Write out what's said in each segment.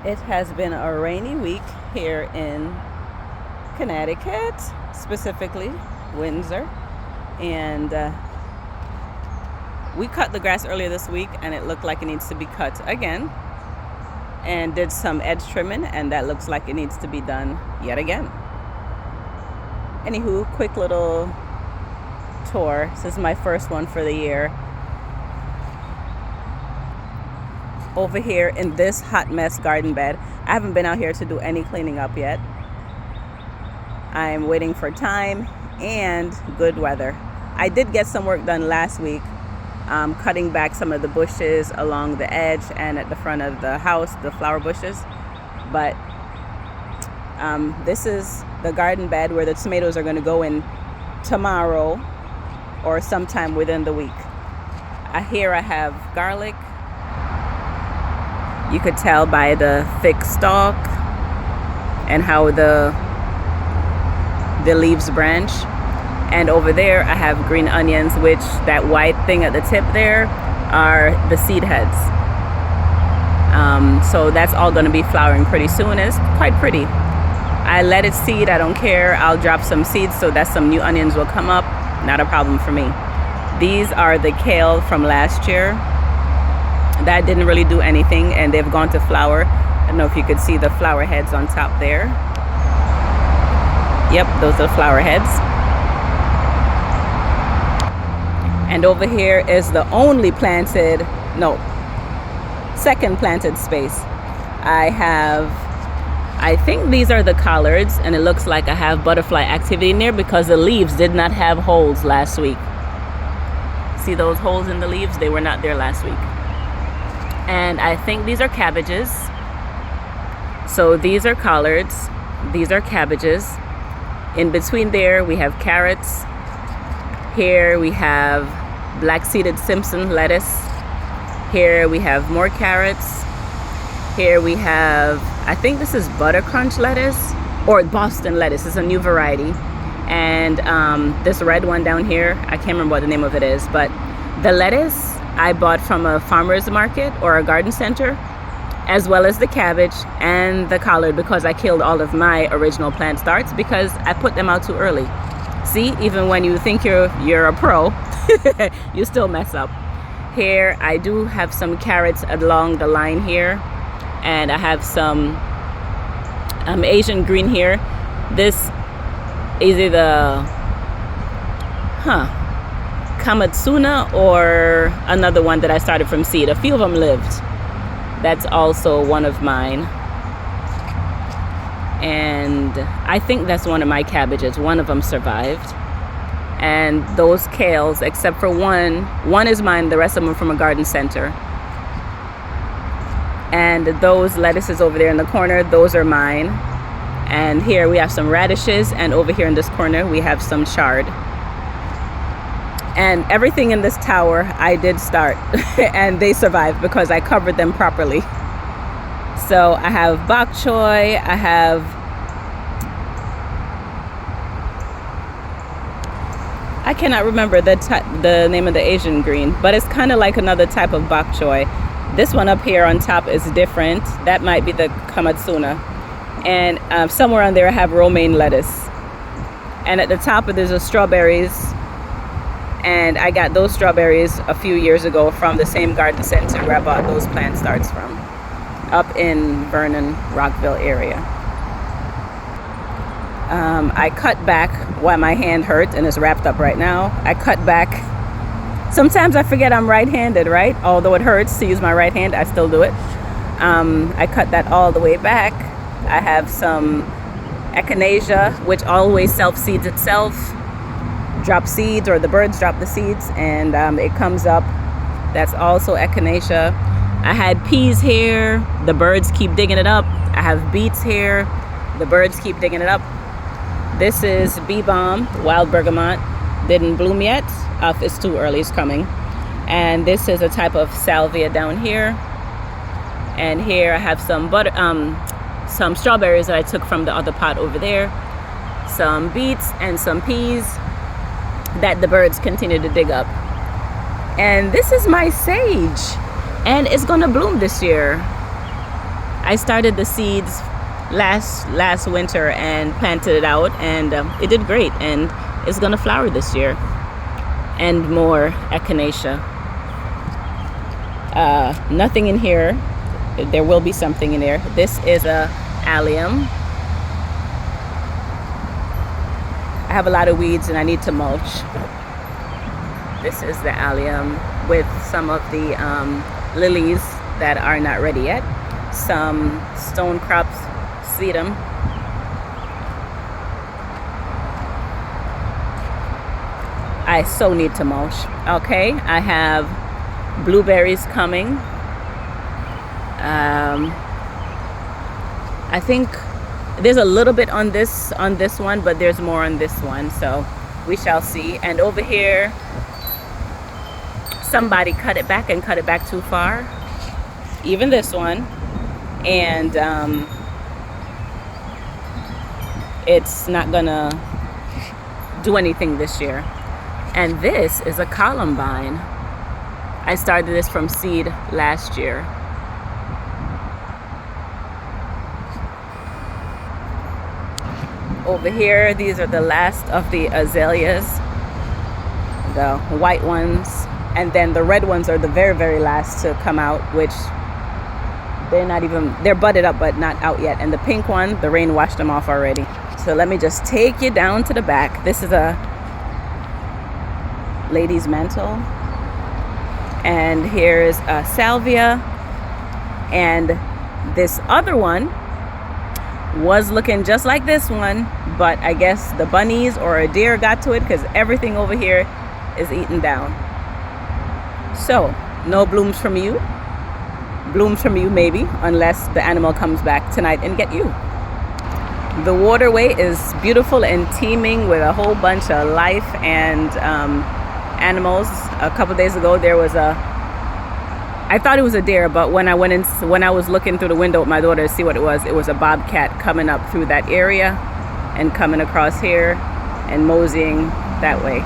It has been a rainy week here in Connecticut, specifically Windsor. And we cut the grass earlier this week and it looked like it needs to be cut again. And did some edge trimming and that looks like it needs to be done yet again. Anywho, quick little tour. This is my first one for the year. Over here in this hot mess garden bed. I haven't been out here to do any cleaning up yet. I'm waiting for time and good weather. I did get some work done last week, cutting back some of the bushes along the edge and at the front of the house, the flower bushes. But this is the garden bed where the tomatoes are going to go in tomorrow or sometime within the week. Here I have garlic. You could tell by the thick stalk and how the leaves branch. And over there I have green onions, which that white thing at the tip there are the seed heads. So that's all going to be flowering pretty soon. It's quite pretty. I let it seed. I don't care. I'll drop some seeds so that some new onions will come up. Not a problem for me. These are the kale from last year. That didn't really do anything and they've gone to flower. I don't know if you could see the flower heads on top there. Yep, those are flower heads. And over here is the only second planted space. I think these are the collards and it looks like I have butterfly activity in there because the leaves did not have holes last week. See those holes in the leaves? They were not there last week. And I think these are cabbages. So these are collards. These are cabbages. In between there we have carrots. Here we have black-seeded Simpson lettuce. Here we have more carrots. Here we have, I think this is buttercrunch lettuce or Boston lettuce. It's a new variety. And this red one down here, I can't remember what the name of it is, but the lettuce I bought from a farmer's market or a garden center, as well as the cabbage and the collard, because I killed all of my original plant starts because I put them out too early. See, even when you think you're a pro, you still mess up. Here I do have some carrots along the line here, and I have some Asian green here. This is either Kamatsuna or another one that I started from seed. A few of them lived. That's also one of mine. And I think that's one of my cabbages. One of them survived. And those kales, except for one is mine, the rest of them are from a garden center. And those lettuces over there in the corner, those are mine. And here we have some radishes, and over here in this corner we have some chard. And everything in this tower I did start and they survived because I covered them properly. So I have bok choy, I cannot remember the name of the Asian green, but it's kind of like another type of bok choy. This one up here on top is different. That might be the Kamatsuna. And somewhere on there I have romaine lettuce. And at the top of there's strawberries. And I got those strawberries a few years ago from the same garden center where I bought those plant starts from, up in Vernon, Rockville area. I cut back while my hand hurt and it's wrapped up right now. I cut back. Sometimes I forget I'm right-handed, right? Although it hurts to use my right hand, I still do it. I cut that all the way back. I have some echinacea, which always self-seeds itself. Drop seeds, or the birds drop the seeds, and it comes up. That's also echinacea. I had peas here. The birds keep digging it up. I have beets here. The birds keep digging it up. This is bee balm, wild bergamot. Didn't bloom yet. It's too early. It's coming. And this is a type of salvia down here. And here I have some strawberries that I took from the other pot over there. Some beets and some peas that the birds continue to dig up. And this is my sage, and it's gonna bloom this year. I started the seeds last winter and planted it out, and it did great, and it's gonna flower this year. And more echinacea. Nothing in here. There will be something in there. This is a allium. I have a lot of weeds and I need to mulch. This is the allium with some of the lilies that are not ready yet. Some stone crops, sedum. I so need to mulch. Okay, I have blueberries coming. I think there's a little bit on this one, but there's more on this one, so we shall see. And over here, somebody cut it back and cut it back too far. Even this one, and it's not gonna do anything this year. And this is a columbine. I started this from seed last year. Over here, these are the last of the azaleas, the white ones, and then the red ones are the very, very last to come out, which they're budded up but not out yet. And the pink one, the rain washed them off already. So let me just take you down to the back. This is a lady's mantle, and here's a salvia, and this other one was looking just like this one, but I guess the bunnies or a deer got to it because everything over here is eaten down. So no blooms from you. Blooms from you maybe, unless the animal comes back tonight and get you. The waterway is beautiful and teeming with a whole bunch of life and animals. A couple days ago there was I thought it was a deer, but when I was looking through the window with my daughter to see what it was a bobcat coming up through that area and coming across here and moseying that way.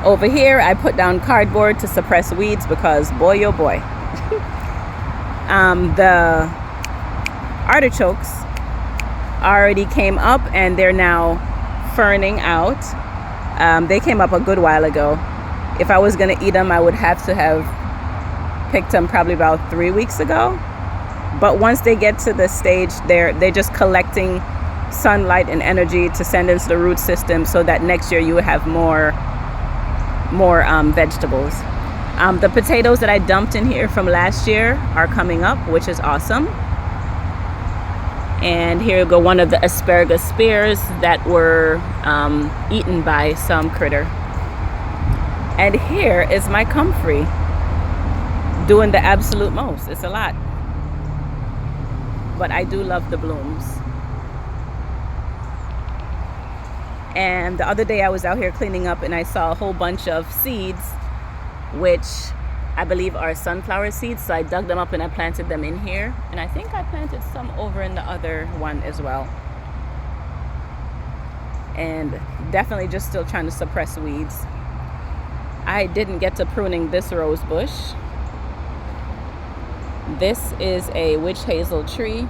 Over here I put down cardboard to suppress weeds because boy oh boy. The artichokes already came up and they're now ferning out. They came up a good while ago. If I was gonna eat them, I would have to have picked them probably about 3 weeks ago. But once they get to the stage, they're just collecting sunlight and energy to send into the root system, so that next year you will have more vegetables. The potatoes that I dumped in here from last year are coming up, which is awesome. And here we go, one of the asparagus spears that were eaten by some critter. And here is my comfrey doing the absolute most. It's a lot, but I do love the blooms. And the other day I was out here cleaning up and I saw a whole bunch of seeds, which I believe are sunflower seeds. So I dug them up and I planted them in here. And I think I planted some over in the other one as well. And definitely just still trying to suppress weeds. I didn't get to pruning this rose bush. This is a witch hazel tree,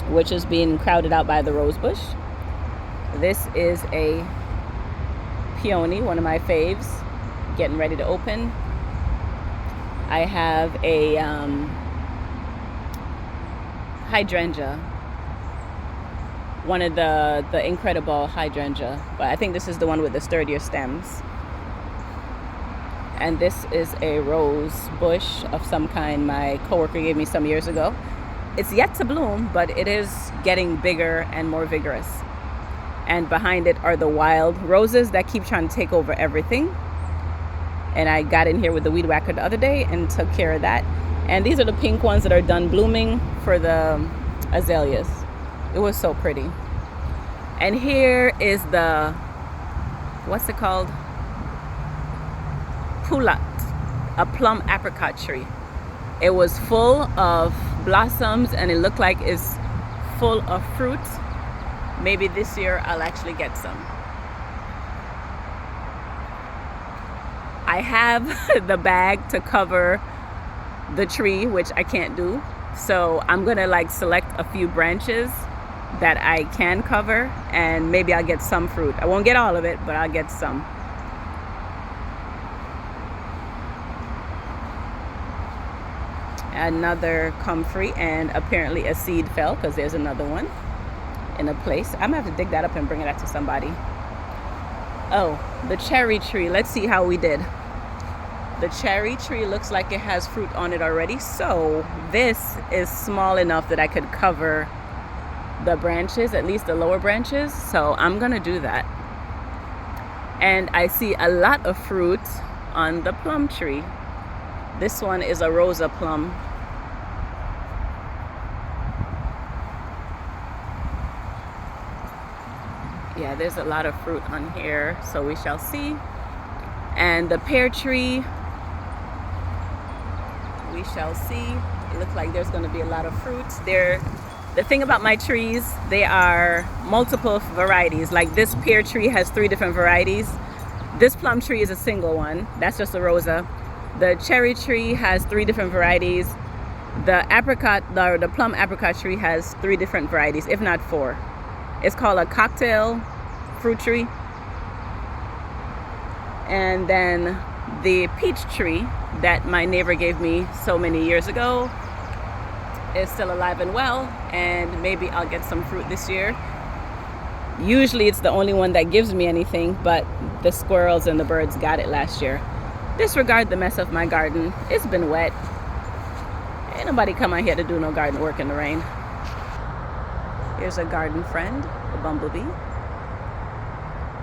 which is being crowded out by the rose bush. This is a peony, one of my faves, getting ready to open. I have a hydrangea, one of the incredible hydrangea, but I think this is the one with the sturdier stems. And this is a rose bush of some kind my coworker gave me some years ago. It's yet to bloom, but it is getting bigger and more vigorous. And behind it are the wild roses that keep trying to take over everything. And I got in here with the weed whacker the other day and took care of that. And these are the pink ones that are done blooming for the azaleas. It was so pretty. And here is the, what's it called? Poulat, a plum apricot tree. It was full of blossoms and it looked like it's full of fruit. Maybe this year I'll actually get some. I have the bag to cover the tree, which I can't do. So I'm gonna like select a few branches that I can cover, and maybe I'll get some fruit. I won't get all of it, but I'll get some. Another comfrey, and apparently a seed fell because there's another one in a place. I'm gonna have to dig that up and bring it to somebody. Oh, the cherry tree. Let's see how we did. The cherry tree looks like it has fruit on it already. So this is small enough that I could cover the branches, at least the lower branches. So I'm gonna do that. And I see a lot of fruit on the plum tree. This one is a Rosa plum. Yeah, there's a lot of fruit on here, so we shall see. And the pear tree, we shall see. It looks like there's going to be a lot of fruits there. The thing about my trees, they are multiple varieties. Like this pear tree has 3 different varieties. This plum tree is a single one. That's just a Rosa. The cherry tree has 3 different varieties. The apricot, the plum apricot tree has 3 different varieties, if not 4. It's called a cocktail fruit tree. And then the peach tree that my neighbor gave me so many years ago is still alive and well, and maybe I'll get some fruit this year. Usually it's the only one that gives me anything, but the squirrels and the birds got it last year. Disregard the mess of my garden. It's been wet. Ain't nobody come out here to do no garden work in the rain. Here's a garden friend, the bumblebee.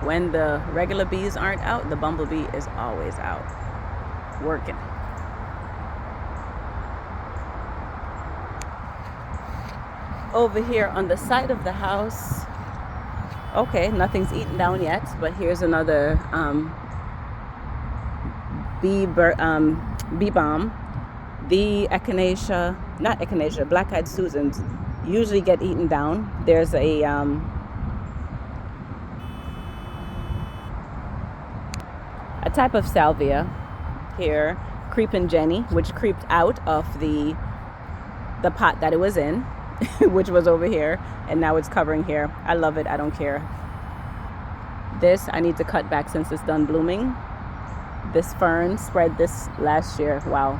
When the regular bees aren't out, the bumblebee is always out working. Over here on the side of the house, okay, nothing's eaten down yet, but here's another bee balm. The echinacea, not echinacea, black-eyed Susans usually get eaten down. There's a type of salvia here, creeping Jenny, which creeped out of the pot that it was in, which was over here, and now it's covering here. I love it. I don't care. This I need to cut back since it's done blooming. This fern spread this last year. Wow.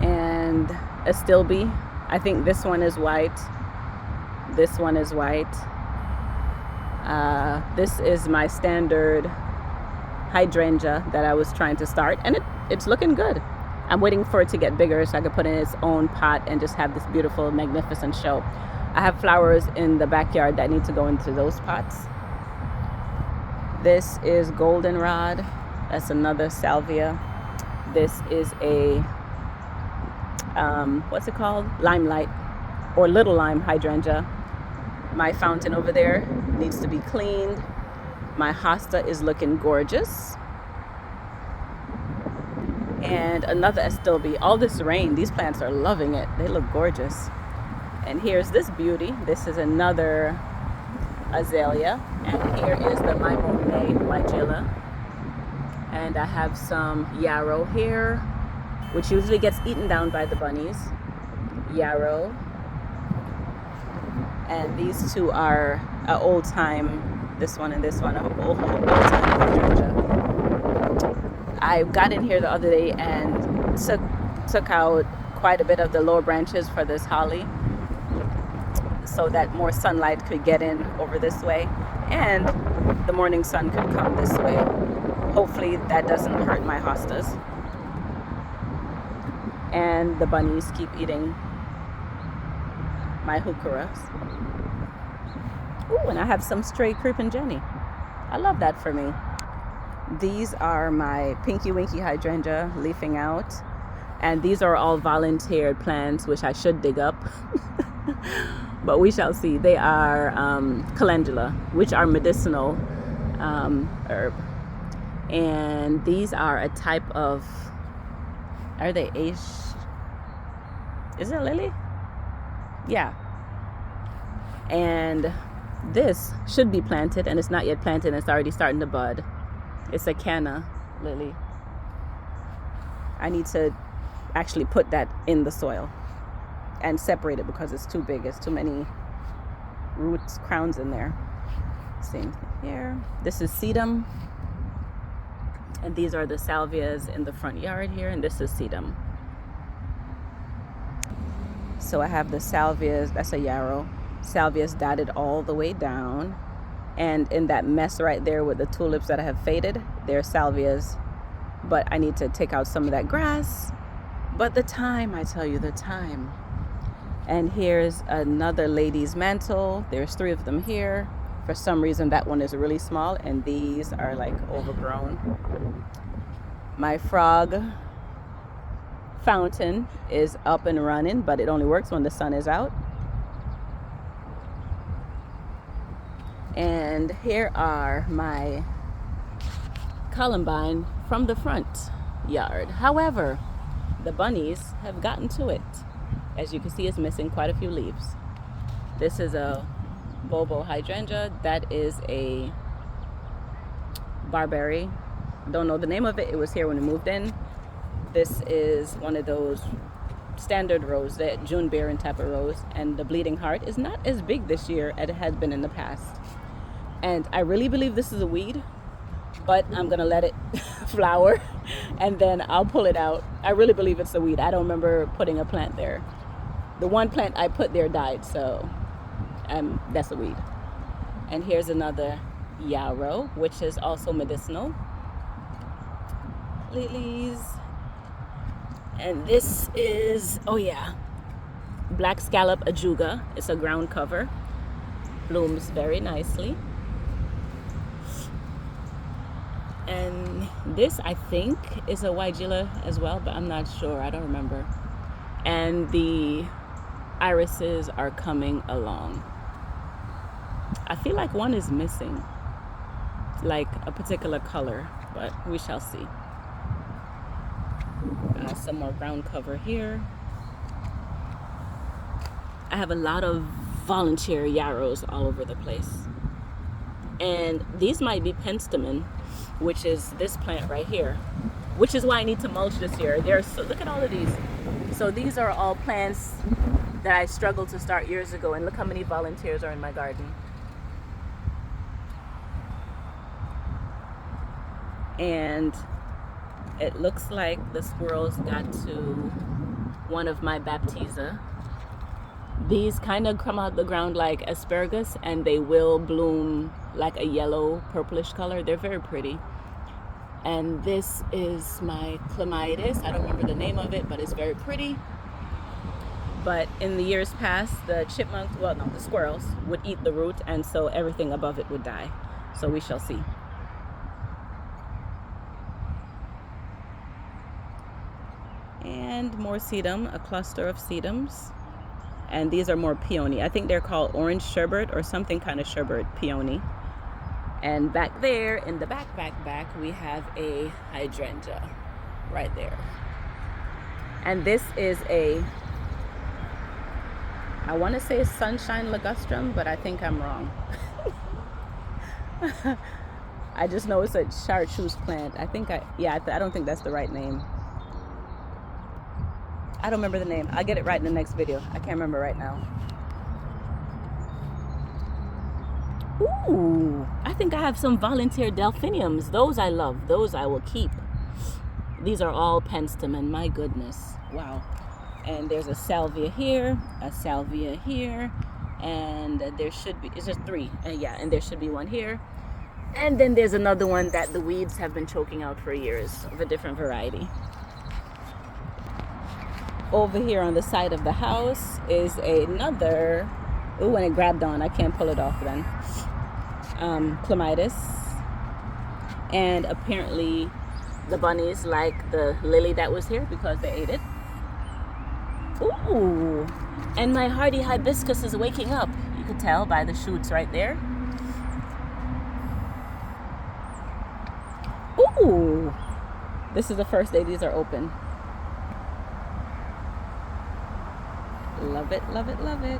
And astilbe. I think this one is white. This one is white. This is my standard hydrangea that I was trying to start, and it's looking good. I'm waiting for it to get bigger so I can put it in its own pot and just have this beautiful, magnificent show. I have flowers in the backyard that need to go into those pots. This is goldenrod. That's another salvia. This is a what's it called? Limelight or little lime hydrangea. My fountain over there needs to be cleaned. My hosta is looking gorgeous. And another astilbe. All this rain, these plants are loving it. They look gorgeous. And here's this beauty. This is another azalea. And here is the Limone Wygilla. And I have some yarrow here, which usually gets eaten down by the bunnies. Yarrow. And these two are old time, this one and this one, old time hydrangea. I got in here the other day and took out quite a bit of the lower branches for this holly so that more sunlight could get in over this way and the morning sun could come this way. Hopefully that doesn't hurt my hostas. And the bunnies keep eating my heucheras. Ooh, and I have some stray creeping Jenny. I love that for me. These are my Pinky Winky hydrangea leafing out. And these are all volunteered plants, which I should dig up. But we shall see. They are calendula, which are medicinal herb. And these are a type of, are they is it lily? Yeah. And this should be planted, and it's not yet planted, and it's already starting to bud. It's a canna lily. I need to actually put that in the soil and separate it because it's too big. It's too many roots, crowns in there. Same thing here. This is sedum. And these are the salvias in the front yard here. And this is sedum. So I have the salvias, that's a yarrow. Salvias dotted all the way down. And in that mess right there with the tulips that have faded, they're salvias. But I need to take out some of that grass. But the time, I tell you, the time. And here's another lady's mantle. There's 3 of them here. For some reason, that one is really small, and these are like overgrown. My frog fountain is up and running, but it only works when the sun is out. And here are my columbine from the front yard. However, the bunnies have gotten to it. As you can see, it's missing quite a few leaves. This is a Bobo hydrangea. That is a barberry. Don't know the name of it. It was here when we moved in. This is one of those standard rose, that June Baron type of rose. And the bleeding heart is not as big this year as it has been in the past. And I really believe this is a weed, but I'm gonna let it flower and then I'll pull it out. I really believe it's a weed. I don't remember putting a plant there. The one plant I put there died, so that's a weed. And here's another yarrow, which is also medicinal. Lilies. And this is, oh yeah, black scallop ajuga. It's a ground cover. Blooms very nicely. And this, I think, is a weigela as well, but I'm not sure. I don't remember. And the irises are coming along. I feel like one is missing, like a particular color, but we shall see. Some more ground cover here. I have a lot of volunteer yarrows all over the place. And these might be penstemon, which is this plant right here, which is why I need to mulch this year. Look at all of these. So these are all plants that I struggled to start years ago, and look how many volunteers are in my garden. And it looks like the squirrels got to one of my baptisia. These kind of come out the ground like asparagus, and they will bloom like a yellow purplish color. They're very pretty. And this is my clematis. I don't remember the name of it, but it's very pretty. But in the years past, the the squirrels would eat the root, and so everything above it would die. So we shall see. And more sedum, a cluster of sedums. And these are more peony. I think they're called orange sherbet or something kind of sherbet peony. And back there in the back, we have a hydrangea right there. And this is I want to say sunshine ligustrum, but I think I'm wrong. I just know it's a chartreuse plant. I don't think that's the right name. I don't remember the name. I'll get it right in the next video. I can't remember right now. Ooh, I think I have some volunteer delphiniums. Those I love. Those I will keep. These are all penstemon. My goodness. Wow. And there's a salvia here, and there should be, it's just 3. And there should be one here. And then there's another one that the weeds have been choking out for years, of a different variety. Over here on the side of the house is another, when it grabbed on, I can't pull it off then. Clematis. And apparently the bunnies like the lily that was here because they ate it. Ooh, and my hardy hibiscus is waking up. You could tell by the shoots right there. Ooh, this is the first day these are open. Love it, love it, love it.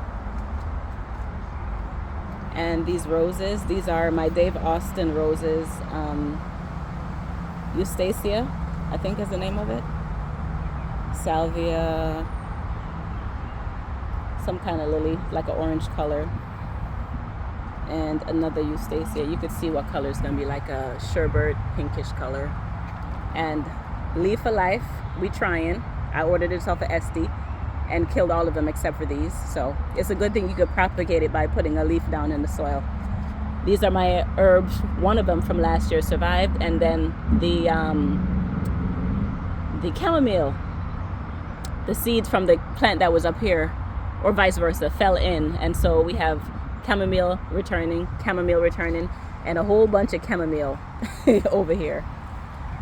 And these roses, these are my Dave Austin roses. Eustacia, I think is the name of it. salvia, some kind of lily, like an orange color, and another eustacia. You could see what color is going to be, like a sherbet pinkish color. And Leaf of Life, we trying. I ordered it off of Etsy and killed all of them except for these. So it's a good thing you could propagate it by putting a leaf down in the soil. These are my herbs. One of them from last year survived, and then the chamomile, the seeds from the plant that was up here, or vice versa, fell in, and so we have chamomile returning, and a whole bunch of chamomile over here.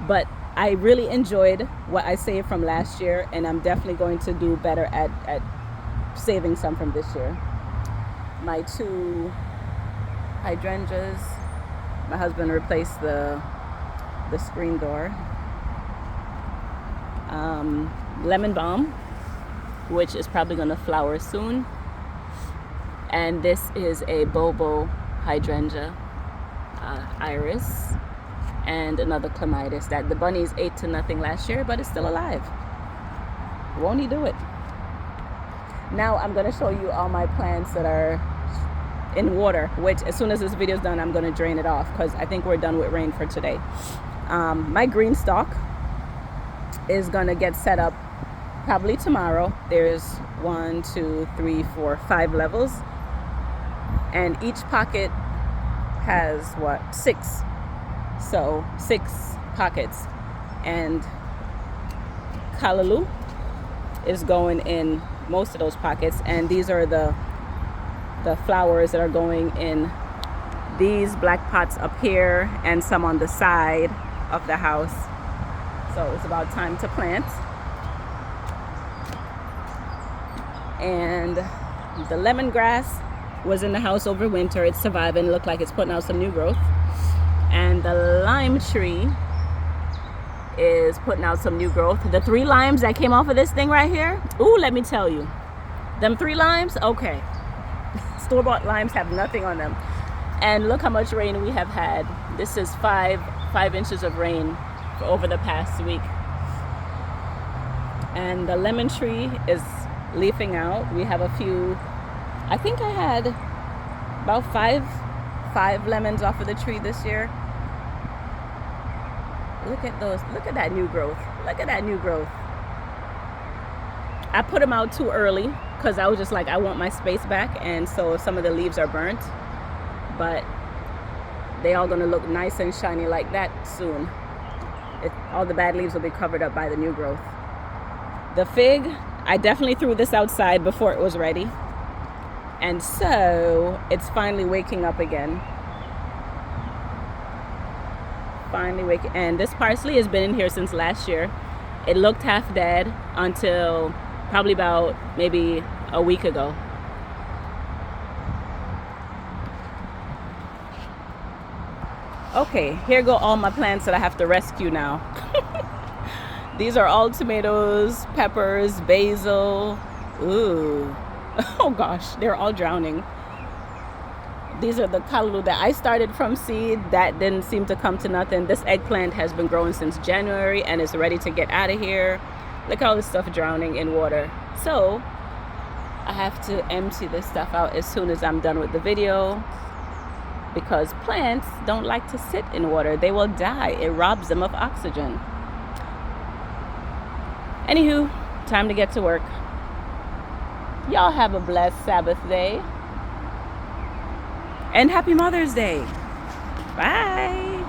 But I really enjoyed what I saved from last year, and I'm definitely going to do better at saving some from this year. My 2 hydrangeas, my husband replaced the screen door. Lemon balm, which is probably going to flower soon. And this is a Bobo hydrangea, iris, and another clematis that the bunnies ate to nothing last year, but it's still alive. Won't he do it? Now I'm going to show you all my plants that are in water, which as soon as this video is done, I'm going to drain it off because I think we're done with rain for today. My green stalk is going to get set up probably tomorrow. There's 1, 2, 3, 4, 5 levels, and each pocket has 6. So 6 pockets, and callaloo is going in most of those pockets, and these are the flowers that are going in these black pots up here and some on the side of the house. So it's about time to plant. And the lemongrass was in the house over winter. It's surviving. It looked like it's putting out some new growth. And the lime tree is putting out some new growth. The 3 limes that came off of this thing right here, ooh, let me tell you, them 3 limes, okay. Store-bought limes have nothing on them. And look how much rain we have had. This is 5 inches of rain for over the past week. And the lemon tree is leafing out. We have a few, I think I had about 5 lemons off of the tree this year. Look at those. Look at that new growth. Look at that new growth. I put them out too early because I was just like, I want my space back, and so some of the leaves are burnt, but they all gonna look nice and shiny like that soon. All the bad leaves will be covered up by the new growth. The fig, I definitely threw this outside before it was ready, and so it's finally waking up again. Finally waking. And this parsley has been in here since last year. It looked half dead until probably about maybe a week ago. Okay, here go all my plants that I have to rescue now. These are all tomatoes, peppers, basil. Ooh. Oh gosh, they're all drowning. These are the callaloo that I started from seed that didn't seem to come to nothing. This eggplant has been growing since January and is ready to get out of here. Look at all this stuff drowning in water. So I have to empty this stuff out as soon as I'm done with the video, because plants don't like to sit in water. They will die. It robs them of oxygen. Anywho, time to get to work. Y'all have a blessed Sabbath day. And happy Mother's Day. Bye.